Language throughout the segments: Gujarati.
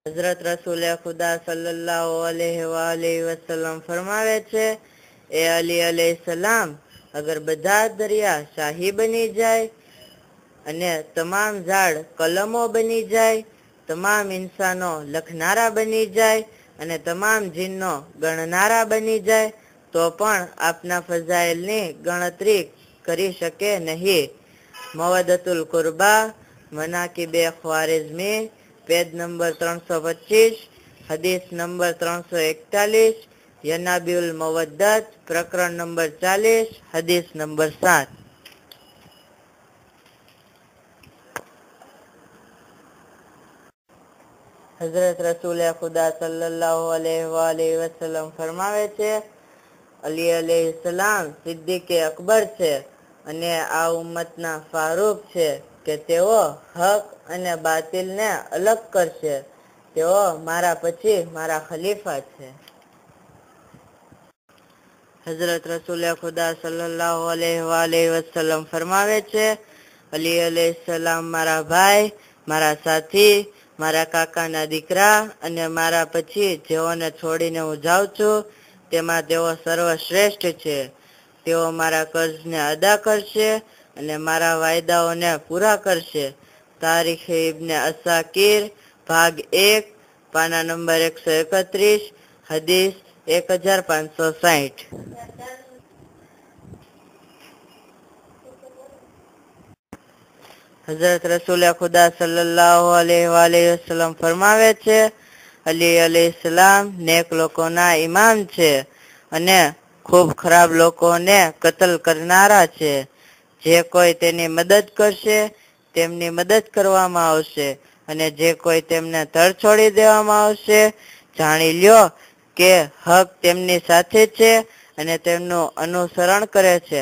હઝરત રસૂલે ખુદા સલ્લલ્લાહુ અલૈહિ વસલ્લમ ફરમાવે છે, એ અલી અલૈહિસ્સલામ, અગર બધા દરિયા શાહી બની જાય અને તમામ ઝાડ કલમો બની જાય, તમામ ઇન્સાનો લખનારા બની જાય અને તમામ જીન્નો ગણનારા બની જાય તો પણ આપના ફઝાઇલની ગણતરી કરી શકે નહીં. મવદતુલ કુરબા મનાકિબે ખ્વારિઝમી, પેજ નંબર 325, હદીસ નંબર 341, યનાબિઉલ મવદ્દત પ્રકરણ નંબર 40, હદીસ નંબર 7. હઝરત રસૂલે ખુદા સલ્લલ્લાહુ અલૈહિ વસલ્લમ ફરમાવે છે, અલી અલૈહિસ્સલામ સિદ્દીકે અકબર છે અને આ ઉમ્મતના ફારૂક છે કે તેઓ હક અને બાતિલને અલગ કરશે. તેઓ મારા પછી મારા ખલીફા છે. હઝરત રસૂલે ખુદા સલ્લલ્લાહુ અલૈહિ વસલ્લમ ફરમાવે છે, અલી અલૈહિસ્સલામ મારા ભાઈ, મારા સાથી, મારા કાકાના દીકરા અને મારા પછી જેઓને છોડીને હું જાઉં છું તેમાં તેઓ સર્વશ્રેષ્ઠ છે. તેઓ મારા કર્જને અદા કરશે અને મારા વાયદાઓને પૂરા કરશે. તારીખ ઇબ્ને અસાકીર, ભાગ 1, પાના નંબર 131, હદીસ 1560. હઝરત રસૂલે ખુદા સલ્લલ્લાહુ અલૈહિ વસલ્લમ ફરમાવે છે, અલી અલૈહિસ્સલામ નેક લોકોના ઇમામ છે અને ખૂબ ખરાબ લોકોને કતલ કરનારા છે. જે કોઈ તેની મદદ કરશે તેમની મદદ કરવામાં આવશે અને જે કોઈ તેમને તર છોડી દેવામાં આવશે, જાણી લ્યો કે હક તેમની સાથે છે અને તેમનું અનુસરણ કરે છે,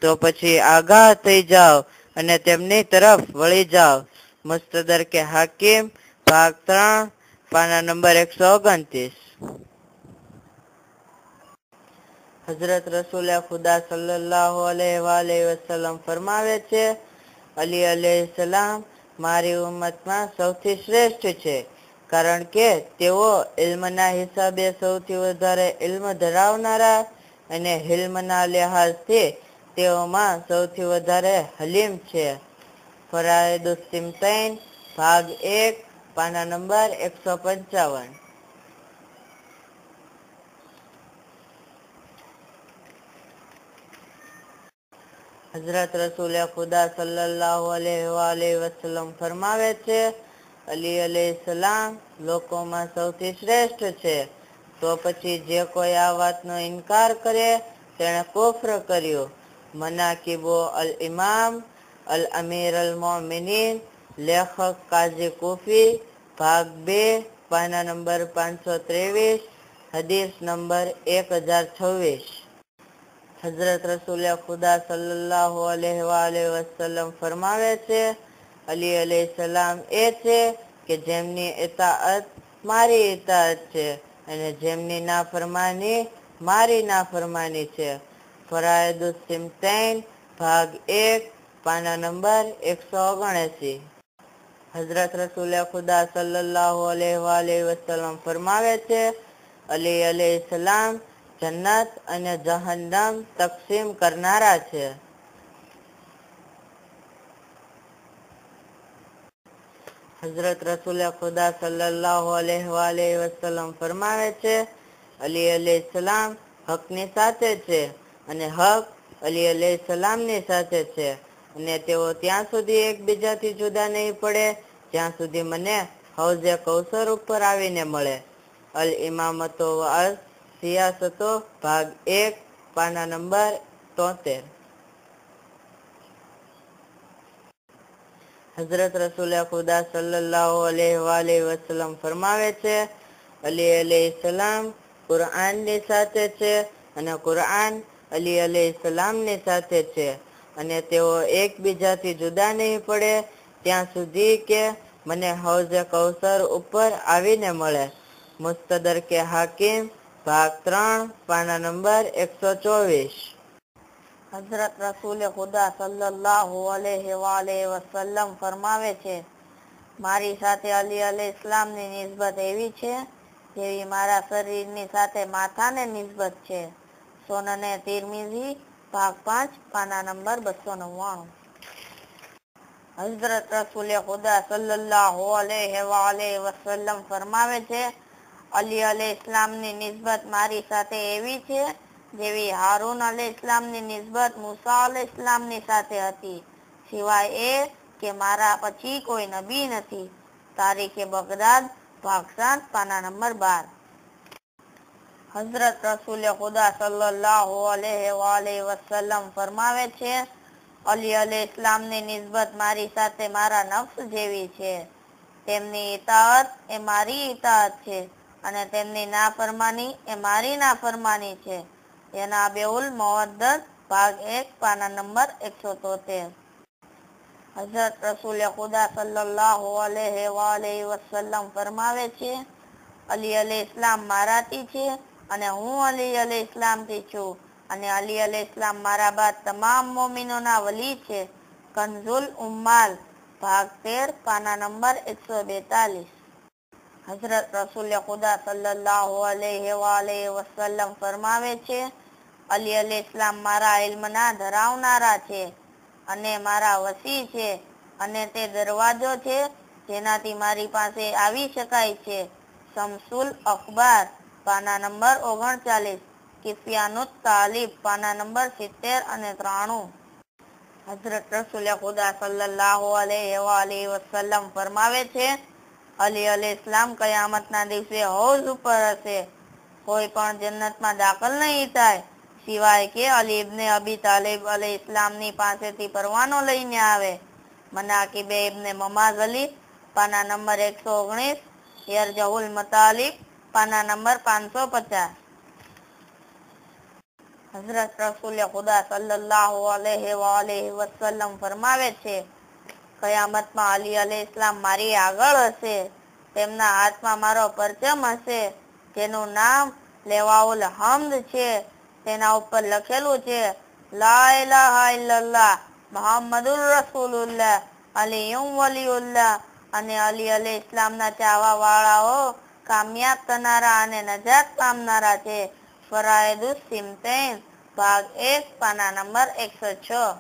તો પછી આગાહ થઈ જાઓ અને તેમની તરફ વળી જાઓ. મુસ્તદરકે હાકિમ, ભાગ 3, પાના નંબર 129. હઝરત રસૂલે ખુદા સલ્લલ્લાહુ અલૈહિ વસલ્લમ ફરમાવે છે, અલી અલૈહિસ્સલામ મારી ઉમ્મતમાં સૌથી શ્રેષ્ઠ છે કારણ કે તેઓ ઇલ્મના હિસાબે સૌથી વધારે ઇલ્મ ધરાવનારા અને હિલ્મના લિહાઝથી તેઓમાં સૌથી વધારે હલીમ છે. ફરાઇદુસ સિમતૈન, ભાગ 1, પાના નંબર 155. હઝરત રસૂલે ખુદા સલ્લલ્લાહુ અલૈહિ વસલ્લમ ફરમાવે છે, અલી અલૈહિસ્સલામ લોકોમાં સૌથી શ્રેષ્ઠ છે. તો પછી જે કોઈ આ વાતનો ઇનકાર કરે તેણે કુફ્ર કર્યું. મનાકિબો અલ ઇમામ અલ અમીર અલ મોમિનીન, લેખક કાઝી કુફી, ભાગ 2, પાના નંબર 523, હદીસ નંબર 1026. હઝરત રસૂલે ખુદા સલ્લલ્લાહુ અલૈહિ વસલ્લમ ફરમાવે છે, અલી અલૈહિસ્સલામ એ છે કે જેમની ઇતાઅત મારી ઇતાઅત છે અને જેમની નાફરમાની મારી નાફરમાની છે. ફરાઇદુસ સિમતૈન, ભાગ 1, પાના નંબર 179. હઝરત રસૂલે ખુદા સલ્લલ્લાહુ અલૈહિ વસલ્લમ ફરમાવે છે, અલી અલૈહિસ્સલામ જન્નત અને જહન્નમ તકસીમ કરનારા છે. હઝરત રસૂલે ખુદા સલ્લલ્લાહુ અલૈહિ વસલ્લમ ફરમાવે છે, અલી અલૈહિસ્સલામ હકની સાથે છે અને હક અલી અલૈહિસ્સલામની સાથે છે અને તેઓ ત્યાં સુધી એકબીજાથી જુદા નહીં પડે જ્યાં સુધી મને હૌઝે કૌસર ઉપર આવીને મળે. અલ ઇમામતો અલ સિયાસતો, ભાગ 1, પાના નંબર 73. હઝરત રસૂલે ખુદા સલ્લલ્લાહુ અલૈહિ વસલ્લમ ફરમાવે છે, અલી અલૈહિસ્સલામ કુરઆનની સાથે છે અને કુરઆન અલી અલૈહિસ્સલામની સાથે છે અને તેઓ એકબીજાથી જુદા નહીં પડે ત્યાં સુધી કે મને હૌઝે કૌસર ઉપર આવીને મળે. મુસ્તદરકે હાકિમ, ભાગ 3, પાના નંબર 124. હઝરત રસૂલે ખુદા સલ્લલ્લાહુ અલૈહિ વસલ્લમ ફરમાવે છે, મારી સાથે અલી અલૈહિસ્સલામની નિસ્બત એવી છે જેવી મારા શરીરની સાથે માથાને નિસ્બત છે. સોનને તિરમિઝી ભાગ 5 પાના નંબર 299. હઝરત રસૂલે ખુદા સલ્લલ્લાહુ અલૈહિ વસલ્લમ ફરમાવે છે, અલી અલૈહિસ્સલામની નિસ્બત મારી સાથે એવી છે જેવી હારૂન અલૈહિસ્સલામની નિસ્બત મૂસા અલૈહિસ્સલામની સાથે હતી, સિવાય એ કે મારા પછી કોઈ નબી નથી. તારીખે બગદાદ ભાગ 7 પાના નંબર 12. હઝરત રસૂલે ખુદા સલ્લલ્લાહુ અલૈહિ વસલ્લમ ફરમાવે છે, અલી અલૈહિસ્સલામની નિસ્બત મારી સાથે મારા નફ્સ જેવી છે. તેમની ઇતાઅત એ મારી ઇતાઅત છે અને તેમની નાફરમાની એ મારી નાફરમાની છે. યનાબેઉલ મવદ્દત ભાગ 1 પાના નંબર 173. હઝરત રસૂલે ખુદા સલ્લલ્લાહુ અલૈહિ વસલ્લમ ફરમાવે છે, અલી અલૈહિસ્સલામ મારાથી છે અને હું અલી અલૈહિસ્સલામથી છું, અને અલી અલૈહિસ્સલામ મારા બાદ તમામ મોમિનોના વલી છે. કંઝુલ ઉમ્માલ ભાગ 13 પાના નંબર 142. હઝરત રસૂલે ખુદા સલ્લલ્લાહુ અલૈહિ વસલ્લમ ફરમાવે છે, અલી અલૈહિસ્સલામ મારા ઇલ્મના ધરાવનારા છે અને મારા વસી છે, અને તે દરવાજો છે જેનાથી મારી પાસે આવી શકાય છે. શમસુલ અખબાર પાના નંબર 39, કિફિયાનુત તાલીબ પાના નંબર 70 અને 93. હઝરત રસૂલે ખુદા સલ્લલ્લાહુ અલૈહિ વસલ્લમ ફરમાવે છે, અલી અલૈહિસ્સલામ કયામતના દિવસે હૌઝ ઉપર હશે. કોઈ પણ જન્નતમાં દાખલ નહીં થાય સિવાય કે અલી ઇબ્ને અબી તાલિબ અલૈહિસ્સલામની પાસેથી પરવાનો લઈને આવે. મનાકિબે ઇબ્ને મમાઝ અલી પાના નંબર 119, યરજઉલ મતાલિબ પાના નંબર 550. હઝરત રસૂલે ખુદા સલ્લલ્લાહુ અલૈહિ વસલ્લમ ફરમાવે છે, કયામતમાં અલી અલૈહિસ્સલામ મારી આગળ હશે. તેમના હાથમાં મારો પરચમ હશે જેનું નામ લેવાઉલ હમ્દ છે. તેના ઉપર લખેલું છે, લા ઇલાહા ઇલ્લલ્લાહ મુહમ્મદુર રસૂલુલ્લાહ અલીયુમ વલીયુલ્લાહ. અને અલી અલૈહિસ્સલામના ચાહવા વાળાઓ કામયાબ થનારા અને નજાત પામનારા છે. ફરાયદુસ સિમતૈન ભાગ 1 પાના નંબર 106.